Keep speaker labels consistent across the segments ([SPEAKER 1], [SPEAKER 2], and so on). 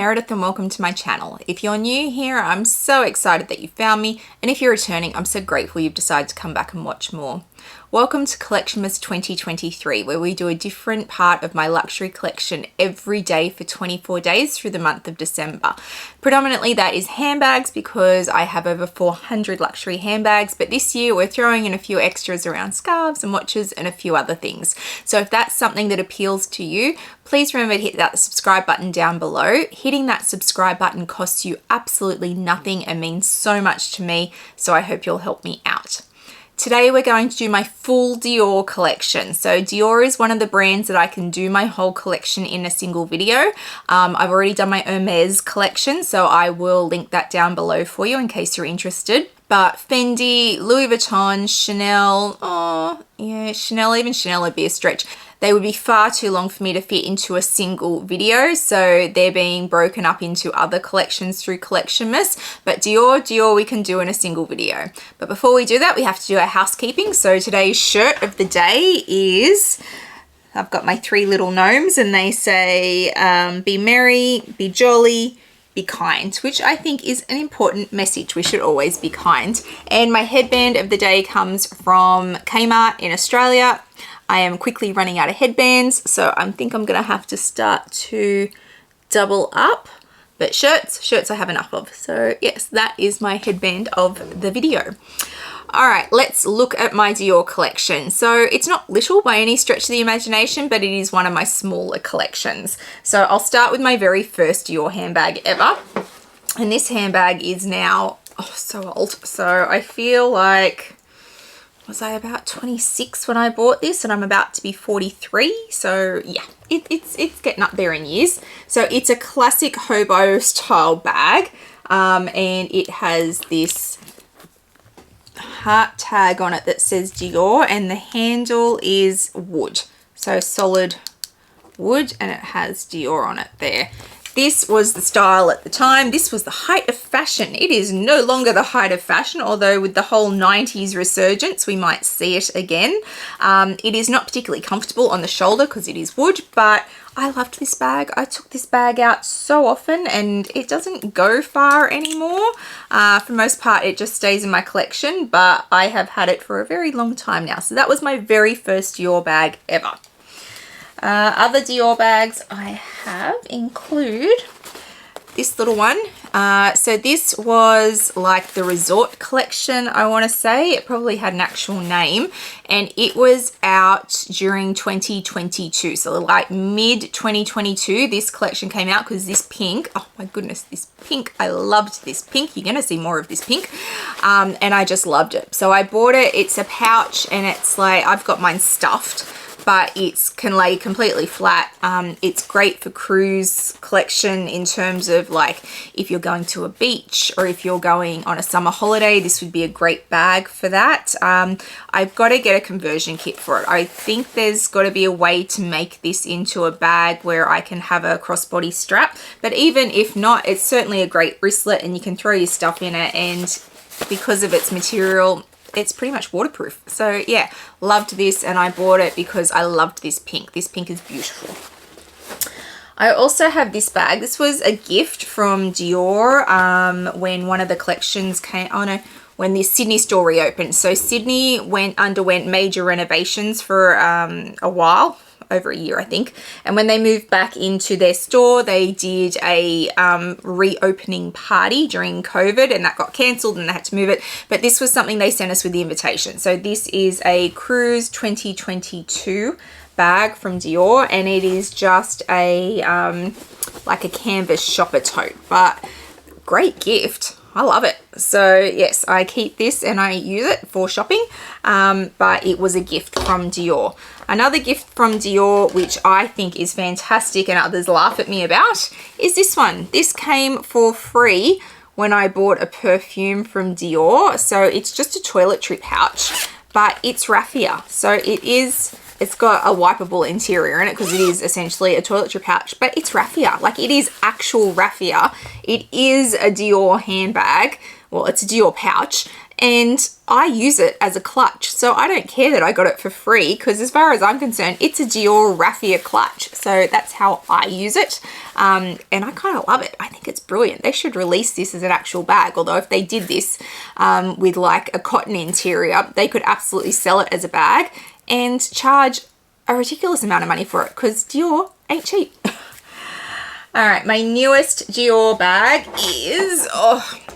[SPEAKER 1] Meredith and welcome to my channel. If you're new here, I'm so excited that you found me, and if you're returning, I'm so grateful you've decided to come back and watch more. Welcome to Collectionmas 2023, where we do a different part of my luxury collection every day for 24 days through the month of December. Predominantly that is handbags because I have over 400 luxury handbags, but this year we're throwing in a few extras around scarves and watches and a few other things. So if that's something that appeals to you, please remember to hit that subscribe button down below. Hitting that subscribe button costs you absolutely nothing and means so much to me, so I hope you'll help me out. Today we're going to do my full Dior collection. So Dior is one of the brands that I can do my whole collection in a single video. I've already done my Hermes collection, so I will link that down below for you in case you're interested. But Fendi, Louis Vuitton, Chanel, Chanel, even Chanel would be a stretch. They would be far too long for me to fit into a single video, so they're being broken up into other collections through Collectionmas. But Dior we can do in a single video. But before we do that, we have to do our housekeeping. So today's shirt of the day is, I've got my three little gnomes and they say, be merry, be jolly, be kind, which I think is an important message. We should always be kind. And my headband of the day comes from Kmart in Australia. I am quickly running out of headbands, so I think I'm gonna have to start to double up. But shirts I have enough of. So yes, that is my headband of the video. All right, let's look at my Dior collection. So it's not little by any stretch of the imagination, but it is one of my smaller collections. So I'll start with my very first Dior handbag ever. And this handbag is now, so old. So I feel like, was I about 26 when I bought this, and I'm about to be 43. So yeah, it's getting up there in years. So it's a classic hobo style bag, and it has this heart tag on it that says Dior, and the handle is wood, so solid wood, and it has Dior on it there. This was the style at the time. This was the height of fashion. It is no longer the height of fashion, although with the whole 90s resurgence, we might see it again. It is not particularly comfortable on the shoulder because it is wood, but I loved this bag. I took this bag out so often and it doesn't go far anymore. For the most part, it just stays in my collection, but I have had it for a very long time now. So that was my very first Dior bag ever. Other Dior bags I have include this little one. So this was like the resort collection, I want to say. It probably had an actual name, and it was out during 2022. So like mid 2022, this collection came out because this pink, oh my goodness, this pink, I loved this pink. You're going to see more of this pink. And I just loved it. So I bought it. It's a pouch and it's like, I've got mine stuffed, but it can lay completely flat. It's great for cruise collection in terms of like if you're going to a beach or if you're going on a summer holiday, this would be a great bag for that. I've got to get a conversion kit for it. I think there's got to be a way to make this into a bag where I can have a crossbody strap, but even if not, it's certainly a great wristlet and you can throw your stuff in it, and because of its material, it's pretty much waterproof. So yeah, loved this, and I bought it because I loved this pink. This pink is beautiful. I also have this bag. This was a gift from Dior when one of the collections came, when the Sydney store reopened. So Sydney underwent major renovations for a while, over a year I think, and when they moved back into their store, they did a reopening party during COVID, and that got cancelled and they had to move it, but this was something they sent us with the invitation. So this is a Cruise 2022 bag from Dior, and it is just a like a canvas shopper tote, but great gift. I love it. So yes, I keep this and I use it for shopping, but it was a gift from Dior. Another gift from Dior, which I think is fantastic and others laugh at me about, is this one. This came for free when I bought a perfume from Dior. So it's just a toiletry pouch, but it's raffia. So it's got a wipeable interior in it because it is essentially a toiletry pouch, but it's raffia. Like, it is actual raffia. It is a Dior handbag. Well, it's a Dior pouch, and I use it as a clutch. So I don't care that I got it for free, because as far as I'm concerned, it's a Dior raffia clutch. So that's how I use it. And I kind of love it. I think it's brilliant. They should release this as an actual bag. Although if they did this with like a cotton interior, they could absolutely sell it as a bag and charge a ridiculous amount of money for it, because Dior ain't cheap. All right, my newest Dior bag is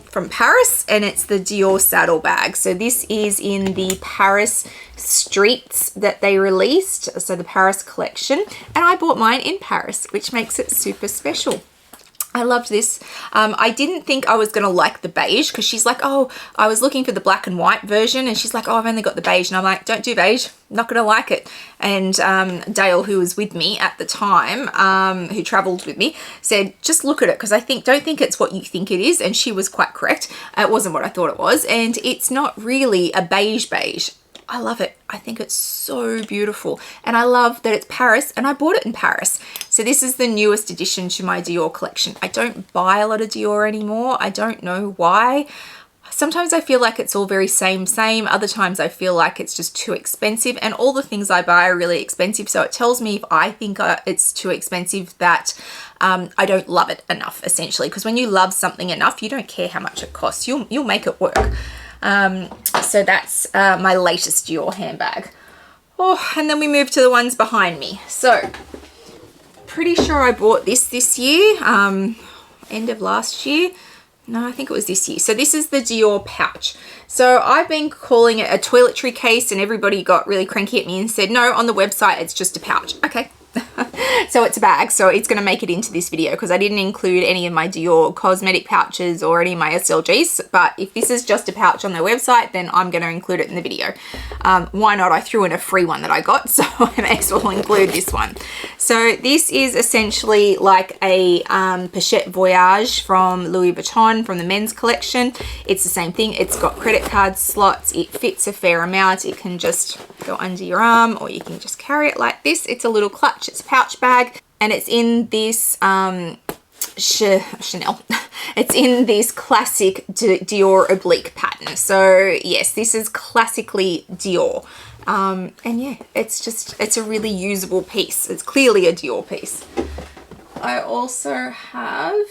[SPEAKER 1] from Paris, and it's the Dior saddle bag. So this is in the Paris streets that they released, so the Paris collection, and I bought mine in Paris, which makes it super special. I loved this. I didn't think I was going to like the beige, because she's like, oh, I was looking for the black and white version, and she's like, oh, I've only got the beige. And I'm like, don't do beige. I'm not going to like it. And Dale, who was with me at the time, who traveled with me, said, just look at it, because don't think it's what you think it is. And she was quite correct. It wasn't what I thought it was. And it's not really a beige. I love it. I think it's so beautiful. And I love that it's Paris, and I bought it in Paris. So this is the newest addition to my Dior collection. I don't buy a lot of Dior anymore. I don't know why. Sometimes I feel like it's all very same. Other times I feel like it's just too expensive, and all the things I buy are really expensive. So it tells me if I think it's too expensive that I don't love it enough, essentially. Because when you love something enough, you don't care how much it costs. You'll make it work. So that's my latest Dior handbag. Oh, and then we move to the ones behind me. So pretty sure I bought this year, end of last year. No, I think it was this year. So this is the Dior pouch. So I've been calling it a toiletry case, and everybody got really cranky at me and said, no, on the website, it's just a pouch. Okay. So it's a bag, so it's going to make it into this video, because I didn't include any of my Dior cosmetic pouches or any of my SLGs, but if this is just a pouch on their website, then I'm going to include it in the video. Why not? I threw in a free one that I got, so I may as well include this one. So this is essentially like a Pochette Voyage from Louis Vuitton from the men's collection. It's the same thing. It's got credit card slots. It fits a fair amount. It can just go under your arm, or you can just carry it like this. It's a little clutch. It's a pouch bag, and it's in this Chanel. It's in this classic Dior oblique pattern. So yes, this is classically Dior. And yeah, it's a really usable piece. It's clearly a Dior piece. I also have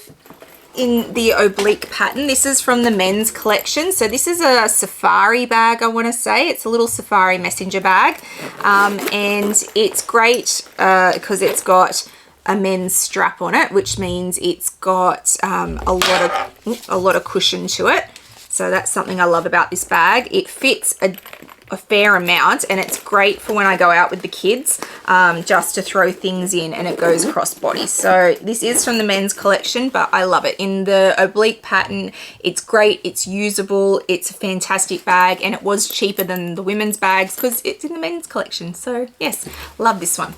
[SPEAKER 1] in the oblique pattern, this is from the men's collection. So this is a safari bag, I want to say. It's a little safari messenger bag. And it's great because it's got a men's strap on it, which means it's got a lot of cushion to it. So that's something I love about this bag. It fits a fair amount, and it's great for when I go out with the kids, just to throw things in, and it goes across body. So this is from the men's collection, but I love it. In the oblique pattern, it's great, it's usable, it's a fantastic bag, and it was cheaper than the women's bags because it's in the men's collection. So yes, love this one.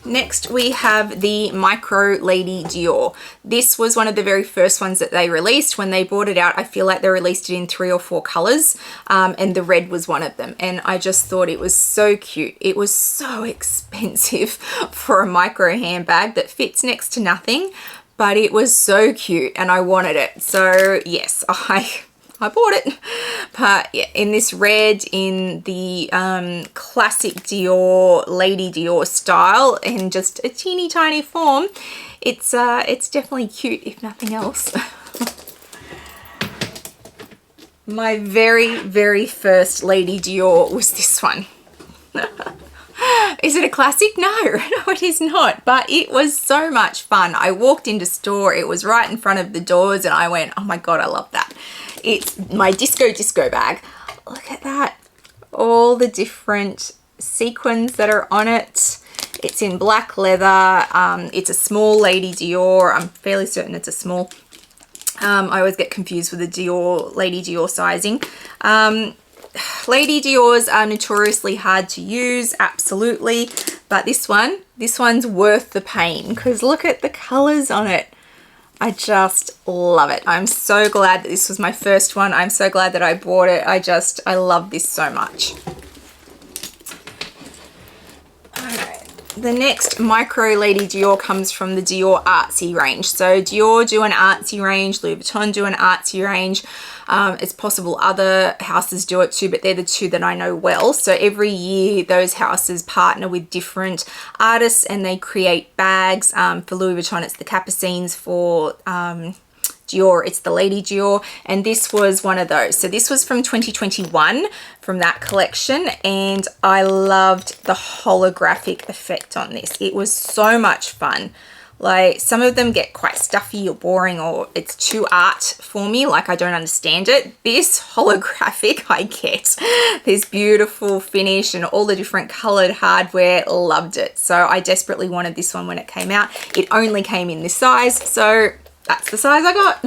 [SPEAKER 1] Next, we have the Micro Lady Dior. This was one of the very first ones that they released. When they brought it out, I feel like they released it in 3 or 4 colors, and the red was one of them. And I just thought it was so cute. It was so expensive for a micro handbag that fits next to nothing, but it was so cute and I wanted it. So yes, I bought it. But yeah, in this red, in the classic Dior, Lady Dior style, in just a teeny tiny form, it's definitely cute, if nothing else. My very, very first Lady Dior was this one. Is it a classic? No, it is not, but it was so much fun. I walked into store, it was right in front of the doors, and I went, oh my God, I love that. It's my disco bag. Look at that. All the different sequins that are on it. It's in black leather. It's a small Lady Dior. I'm fairly certain it's a small. I always get confused with the Dior, Lady Dior sizing. Lady Dior's are notoriously hard to use, absolutely. But this one's worth the pain because look at the colors on it. I just love it. I'm so glad that this was my first one. I'm so glad that I bought it. I love this so much. All right, the next micro Lady Dior comes from the Dior Artsy range. So Dior do an artsy range, Louis Vuitton do an artsy range. It's possible other houses do it too, but they're the two that I know well. So every year those houses partner with different artists and they create bags. For Louis Vuitton, it's the Capucines. For Dior, it's the Lady Dior, and this was one of those. So this was from 2021 from that collection, and I loved the holographic effect on this. It was so much fun. Like, some of them get quite stuffy or boring, or it's too art for me, like I don't understand it. This holographic, I get this beautiful finish and all the different colored hardware, loved it. So I desperately wanted this one when it came out. It only came in this size, so that's the size I got.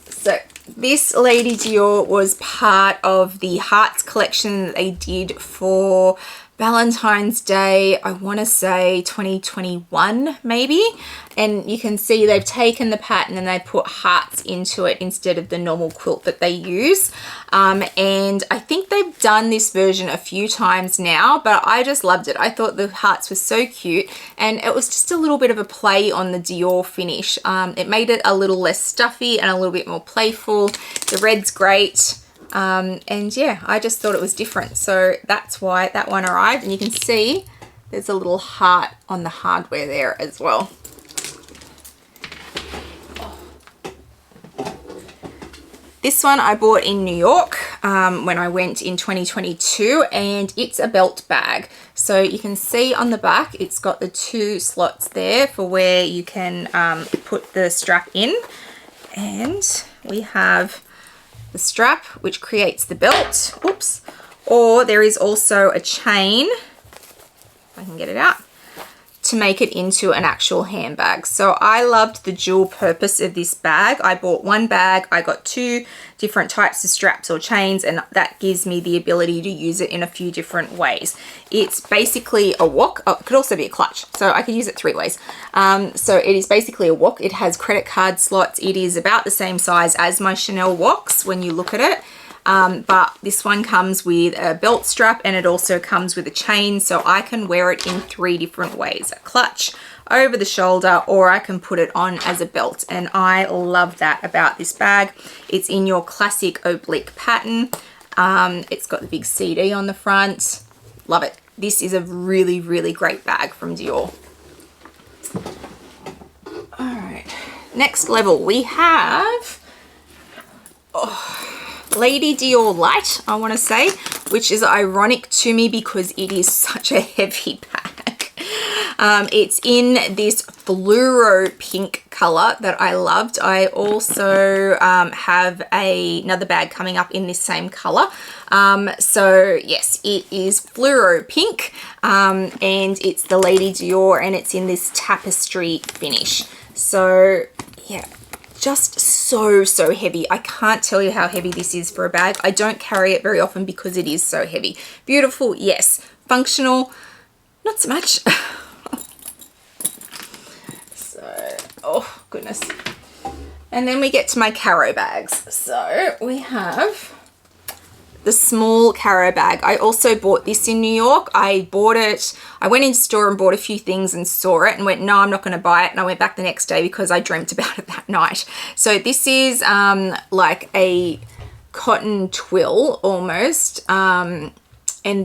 [SPEAKER 1] So this Lady Dior was part of the Hearts collection that they did for Valentine's Day, I want to say 2021 maybe, and you can see they've taken the pattern and they put hearts into it instead of the normal quilt that they use, and I think they've done this version a few times now, but I just loved it. I thought the hearts were so cute, and it was just a little bit of a play on the Dior finish. It made it a little less stuffy and a little bit more playful. The red's great. And yeah, I just thought it was different. So that's why that one arrived. And you can see there's a little heart on the hardware there as well. This one I bought in New York when I went in 2022, and it's a belt bag. So you can see on the back, it's got the two slots there for where you can put the strap in. And we have the strap, which creates the belt. Oops. Or there is also a chain, if I can get it out, to make it into an actual handbag. So I loved the dual purpose of this bag. I bought one bag, I got two different types of straps or chains, and that gives me the ability to use it in a few different ways. It's basically a wok. Oh, it could also be a clutch, so I could use it three ways. So it is basically a wok. It has credit card slots. It is about the same size as my Chanel woks when you look at it. But this one comes with a belt strap, and it also comes with a chain, so I can wear it in three different ways: a clutch, over the shoulder, or I can put it on as a belt. And I love that about this bag. It's in your classic oblique pattern. It's got the big CD on the front. Love it. This is a really, really great bag from Dior. All right, next level we have Lady Dior Light, I want to say, which is ironic to me because it is such a heavy bag. It's in this fluoro pink color that I loved. I also have another bag coming up in this same color. So yes, it is fluoro pink, and it's the Lady Dior, and it's in this tapestry finish. So yeah, just so heavy. I can't tell you how heavy this is for a bag. I don't carry it very often because it is so heavy. Beautiful, yes. Functional, not so much. So, oh goodness. And then we get to my Caro bags. So we have the small Caro bag. I also bought this in New York. I bought it, I went into store and bought a few things and saw it and went, no, I'm not going to buy it. And I went back the next day because I dreamt about it that night. So this is like a cotton twill almost. And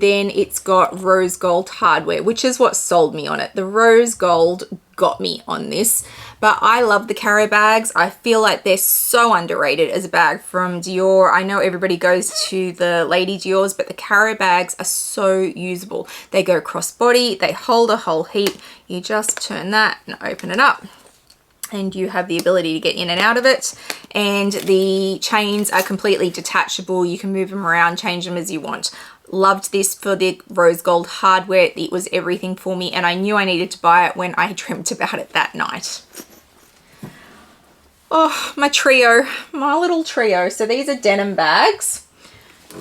[SPEAKER 1] then it's got rose gold hardware, which is what sold me on it. The rose gold got me on this, but I love the Caro bags. I feel like they're so underrated as a bag from Dior. I know everybody goes to the Lady Dior's, but the Caro bags are so usable. They go crossbody, they hold a whole heap. You just turn that and open it up, and you have the ability to get in and out of it. And the chains are completely detachable. You can move them around, change them as you want. Loved this for the rose gold hardware. It was everything for me, and I knew I needed to buy it when I dreamt about it that night. Oh, my trio, my little trio. So these are denim bags.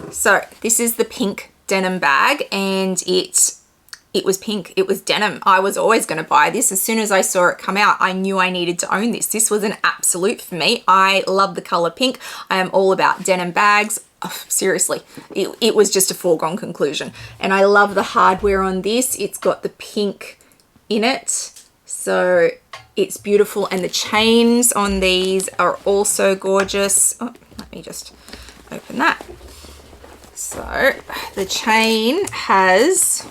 [SPEAKER 1] So this is the pink denim bag, and it was pink. It was denim. I was always going to buy this. As soon as I saw it come out, I knew I needed to own this. This was an absolute for me. I love the color pink. I am all about denim bags. seriously, it was just a foregone conclusion. And I love the hardware on this. It's got the pink in it, so it's beautiful. And the chains on these are also gorgeous. Oh, let me just open that. So the chain has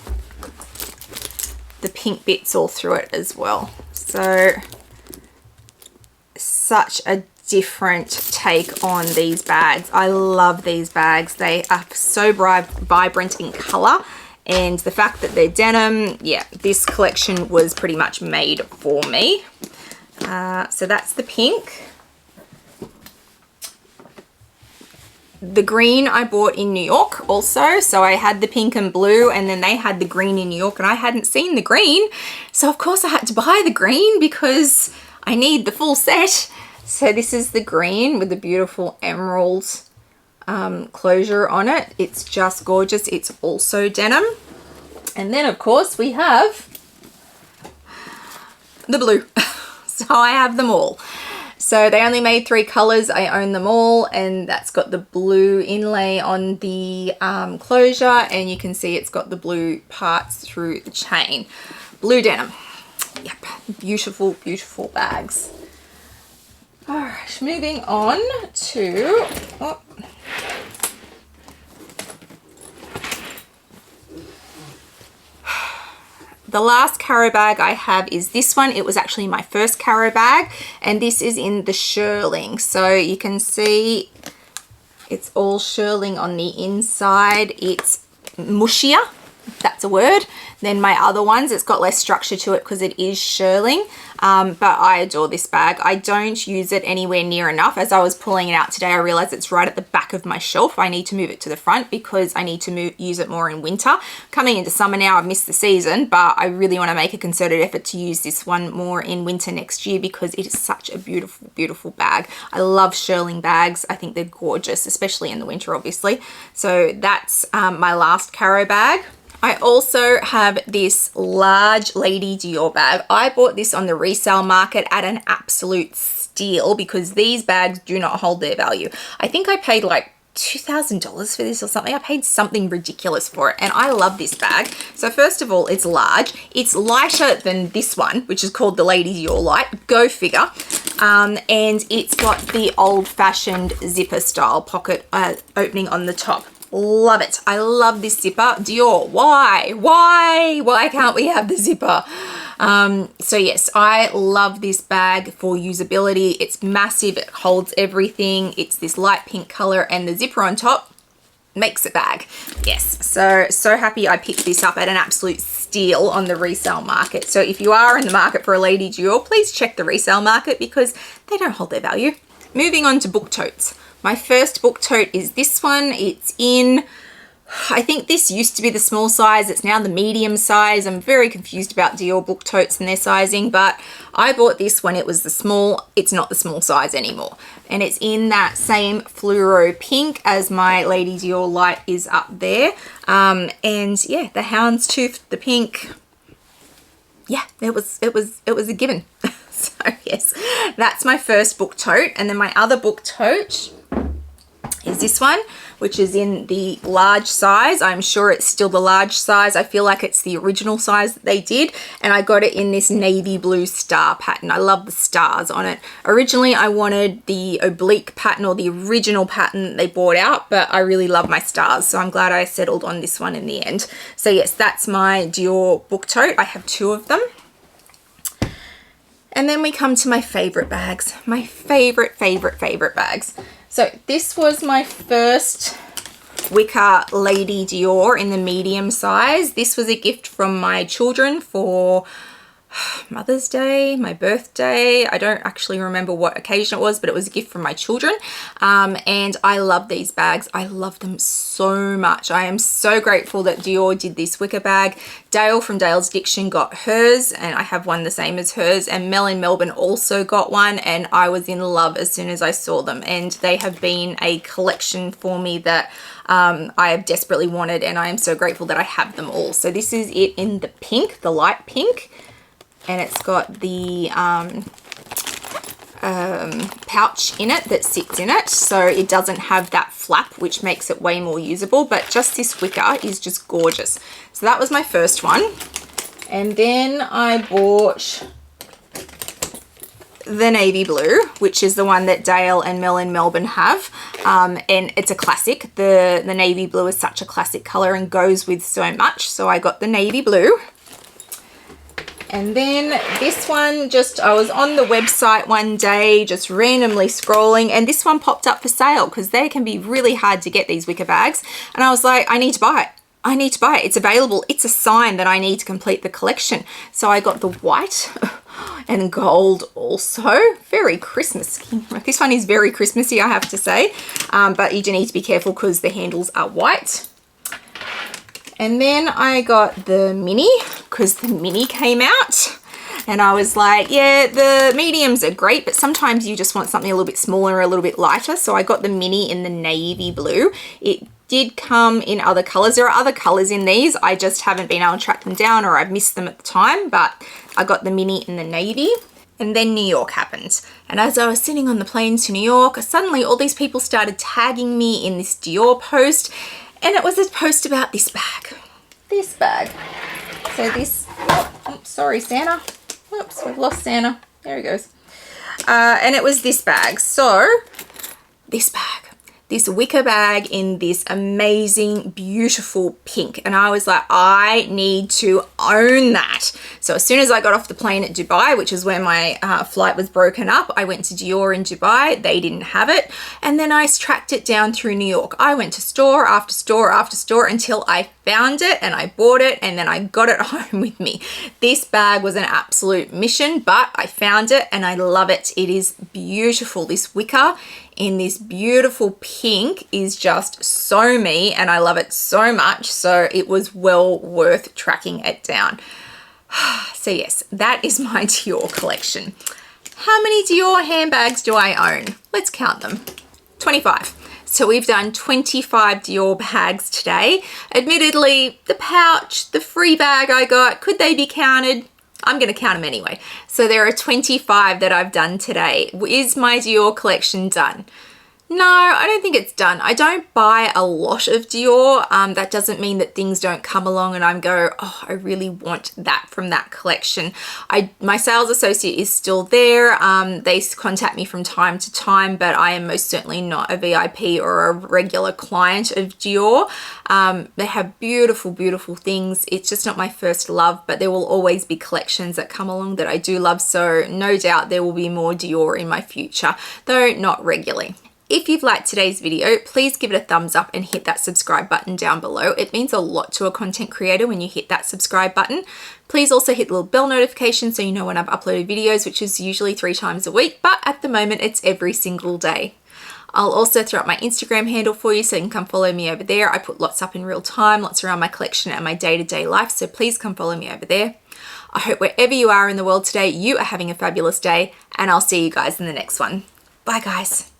[SPEAKER 1] the pink bits all through it as well. So such a different take on these bags. I love these bags. They are so vibrant in color, and the fact that they're denim, yeah, this collection was pretty much made for me. So that's the pink. The green I bought in New York also. So I had the pink and blue, and then they had the green in New York, and I hadn't seen the green. So of course I had to buy the green because I need the full set. So this is the green with the beautiful emerald closure on it. It's just gorgeous. It's also denim. And then of course we have the blue. So I have them all. So they only made 3 colors. I own them all, and that's got the blue inlay on the closure, and you can see it's got the blue parts through the chain. Blue denim. Yep, beautiful, beautiful bags. All right, moving on to, the last Caro bag I have is this one. It was actually my first Caro bag, and this is in the shearling. So you can see it's all shearling on the inside. It's mushier, if that's a word, than my other ones. It's got less structure to it because it is shearling, but I adore this bag. I don't use it anywhere near enough. As I was pulling it out today, I realized it's right at the back of my shelf. I need to move it to the front because I need to use it more in winter. Coming into summer now, I've missed the season, but I really want to make a concerted effort to use this one more in winter next year because it is such a beautiful, beautiful bag. I love shearling bags. I think they're gorgeous, especially in the winter, obviously. So that's my last Caro bag. I also have this large Lady Dior bag. I bought this on the resale market at an absolute steal because these bags do not hold their value. I think I paid like $2,000 for this or something. I paid something ridiculous for it, and I love this bag. So first of all, it's large. It's lighter than this one, which is called the Lady Dior Light. Go figure. And it's got the old-fashioned zipper style pocket opening on the top. Love it. I love this zipper. Dior, why can't we have the zipper? So yes, I love this bag for usability. It's massive. It holds everything. It's this light pink color, and the zipper on top makes it bag. Yes, so happy I picked this up at an absolute steal on the resale market. So if you are in the market for a Lady Dior, please check the resale market because they don't hold their value. Moving on to book totes. My first book tote is this one. It's in, I think this used to be the small size. It's now the medium size. I'm very confused about Dior book totes and their sizing, but I bought this when it was the small. It's not the small size anymore. And it's in that same fluoro pink as my Lady Dior Light is up there. And yeah, the houndstooth, the pink, yeah, it was a given. So yes, that's my first book tote. And then my other book tote is this one, which is in the large size. I'm sure it's still the large size. I feel like it's the original size that they did, and I got it in this navy blue star pattern. I love the stars on it. Originally I wanted the oblique pattern or the original pattern that they brought out, but I really love my stars, so I'm glad I settled on this one in the end. So yes, that's my Dior book tote. I have 2 of them. And then we come to my favorite bags, my favorite bags. So this was my first wicker Lady Dior in the medium size. This was a gift from my children for Mother's Day, my birthday. I don't actually remember what occasion it was, but it was a gift from my children. And I love these bags. I love them so much. I am so grateful that Dior did this wicker bag. Dale from Dale's Diction got hers, and I have one the same as hers. And Mel in Melbourne also got one, and I was in love as soon as I saw them. And they have been a collection for me that I have desperately wanted, and I am so grateful that I have them all. So this is it in the pink, the light pink. And it's got the pouch in it that sits in it, so it doesn't have that flap, which makes it way more usable. But just this wicker is just gorgeous. So that was my first one. And then I bought the navy blue, which is the one that Dale and Mel in Melbourne have, and it's a classic. The navy blue is such a classic color and goes with so much, so I got the navy blue. And then this one, I was on the website one day just randomly scrolling, and this one popped up for sale because they can be really hard to get, these wicker bags, and I was like, I need to buy it. I need to buy it. It's available. It's a sign that I need to complete the collection. So I got the white and gold also. Very Christmassy. This one is very Christmassy, I have to say. But you do need to be careful because the handles are white. And then I got the mini because the mini came out. And I was like, yeah, the mediums are great, but sometimes you just want something a little bit smaller, a little bit lighter. So I got the mini in the navy blue. It did come in other colors. There are other colors in these. I just haven't been able to track them down, or I've missed them at the time, but I got the mini in the navy. And then New York happened. And as I was sitting on the plane to New York, suddenly all these people started tagging me in this Dior post. And it was a post about this bag. This bag. So this, oops, sorry, Santa. Oops, we've lost Santa. There he goes. And it was this bag. So, this bag. This wicker bag in this amazing, beautiful pink. And I was like, I need to own that. So as soon as I got off the plane at Dubai, which is where my flight was broken up, I went to Dior in Dubai. They didn't have it. And then I tracked it down through New York. I went to store after store after store until I found it and I bought it, and then I got it home with me. This bag was an absolute mission, but I found it and I love it. It is beautiful. This wicker in this beautiful pink is just so me, and I love it so much. So it was well worth tracking it down. So yes, that is my Dior collection. How many Dior handbags do I own? Let's count them. 25. So we've done 25 Dior bags today. Admittedly, the pouch, the free bag I got, could they be counted? I'm going to count them anyway. So there are 25 that I've done today. Is my Dior collection done? No, I don't think it's done. I don't buy a lot of Dior. That doesn't mean that things don't come along and I go, oh, I really want that from that collection. My sales associate is still there. They contact me from time to time, but I am most certainly not a VIP or a regular client of Dior. They have beautiful, beautiful things. It's just not my first love, but there will always be collections that come along that I do love. So no doubt there will be more Dior in my future, though not regularly. If you've liked today's video, please give it a thumbs up and hit that subscribe button down below. It means a lot to a content creator when you hit that subscribe button. Please also hit the little bell notification so you know when I've uploaded videos, which is usually 3 times a week, but at the moment it's every single day. I'll also throw up my Instagram handle for you so you can come follow me over there. I put lots up in real time, lots around my collection and my day-to-day life, so please come follow me over there. I hope wherever you are in the world today, you are having a fabulous day, and I'll see you guys in the next one. Bye guys.